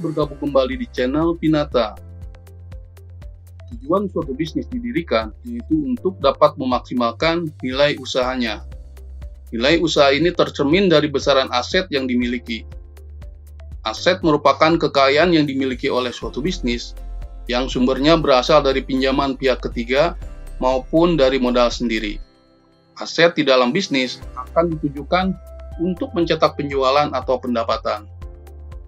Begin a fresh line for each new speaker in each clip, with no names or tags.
bergabung kembali di channel Pinata. Tujuan suatu bisnis didirikan yaitu untuk dapat memaksimalkan nilai usahanya. Nilai usaha ini tercermin dari besaran aset yang dimiliki. Aset merupakan kekayaan yang dimiliki oleh suatu bisnis yang sumbernya berasal dari pinjaman pihak ketiga maupun dari modal sendiri. Aset di dalam bisnis akan ditujukan untuk mencetak penjualan atau pendapatan.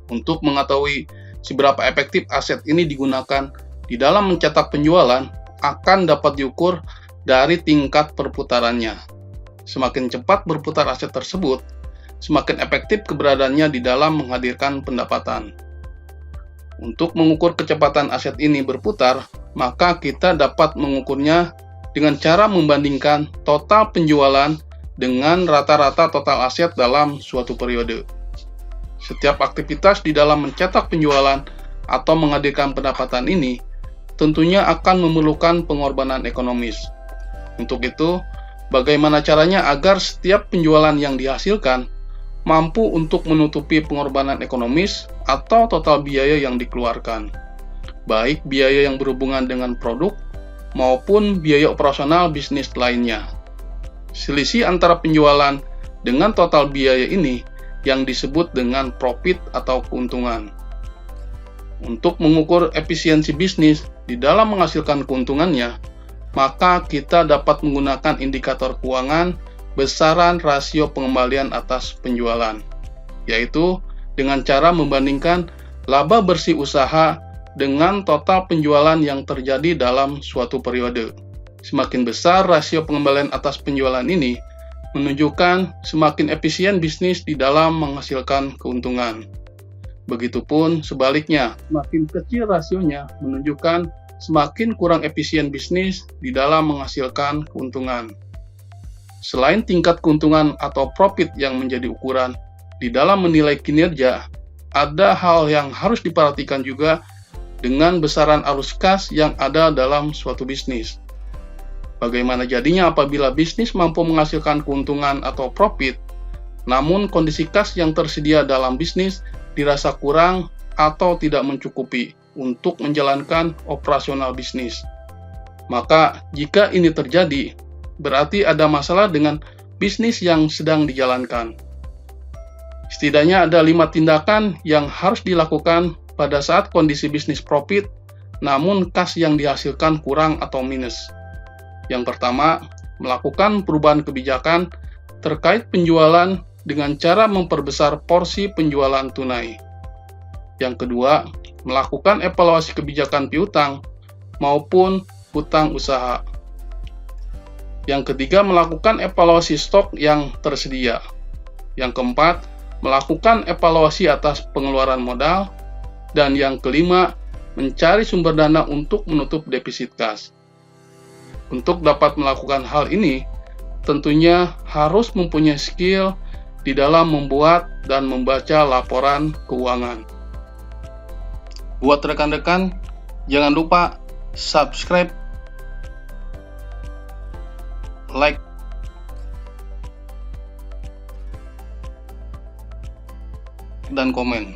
Untuk mengetahui seberapa efektif aset ini digunakan di dalam mencetak penjualan akan dapat diukur dari tingkat perputarannya. Semakin cepat berputar aset tersebut, semakin efektif keberadaannya di dalam menghadirkan pendapatan. Untuk mengukur kecepatan aset ini berputar, maka kita dapat mengukurnya dengan cara membandingkan total penjualan dengan rata-rata total aset dalam suatu periode. Setiap aktivitas di dalam mencetak penjualan atau menghadirkan pendapatan ini tentunya akan memerlukan pengorbanan ekonomis. Untuk itu, bagaimana caranya agar setiap penjualan yang dihasilkan mampu untuk menutupi pengorbanan ekonomis atau total biaya yang dikeluarkan, baik biaya yang berhubungan dengan produk maupun biaya operasional bisnis lainnya. Selisih antara penjualan dengan total biaya ini yang disebut dengan profit atau keuntungan. Untuk mengukur efisiensi bisnis di dalam menghasilkan keuntungannya, maka kita dapat menggunakan indikator keuangan besaran rasio pengembalian atas penjualan, yaitu dengan cara membandingkan laba bersih usaha dengan total penjualan yang terjadi dalam suatu periode. Semakin besar rasio pengembalian atas penjualan ini, menunjukkan semakin efisien bisnis di dalam menghasilkan keuntungan. Begitupun sebaliknya, semakin kecil rasionya menunjukkan semakin kurang efisien bisnis di dalam menghasilkan keuntungan. Selain tingkat keuntungan atau profit yang menjadi ukuran di dalam menilai kinerja, ada hal yang harus diperhatikan juga dengan besaran arus kas yang ada dalam suatu bisnis. Bagaimana jadinya apabila bisnis mampu menghasilkan keuntungan atau profit, namun kondisi kas yang tersedia dalam bisnis dirasa kurang atau tidak mencukupi untuk menjalankan operasional bisnis. Maka, jika ini terjadi, berarti ada masalah dengan bisnis yang sedang dijalankan. Setidaknya ada 5 tindakan yang harus dilakukan pada saat kondisi bisnis profit, namun kas yang dihasilkan kurang atau minus. Yang pertama, melakukan perubahan kebijakan terkait penjualan dengan cara memperbesar porsi penjualan tunai. Yang kedua, melakukan evaluasi kebijakan piutang maupun hutang usaha. Yang ketiga, melakukan evaluasi stok yang tersedia. Yang keempat, melakukan evaluasi atas pengeluaran modal. Dan yang kelima, mencari sumber dana untuk menutup defisit kas. Untuk dapat melakukan hal ini, tentunya harus mempunyai skill di dalam membuat dan membaca laporan keuangan. Buat rekan-rekan, jangan lupa subscribe, like, dan komen.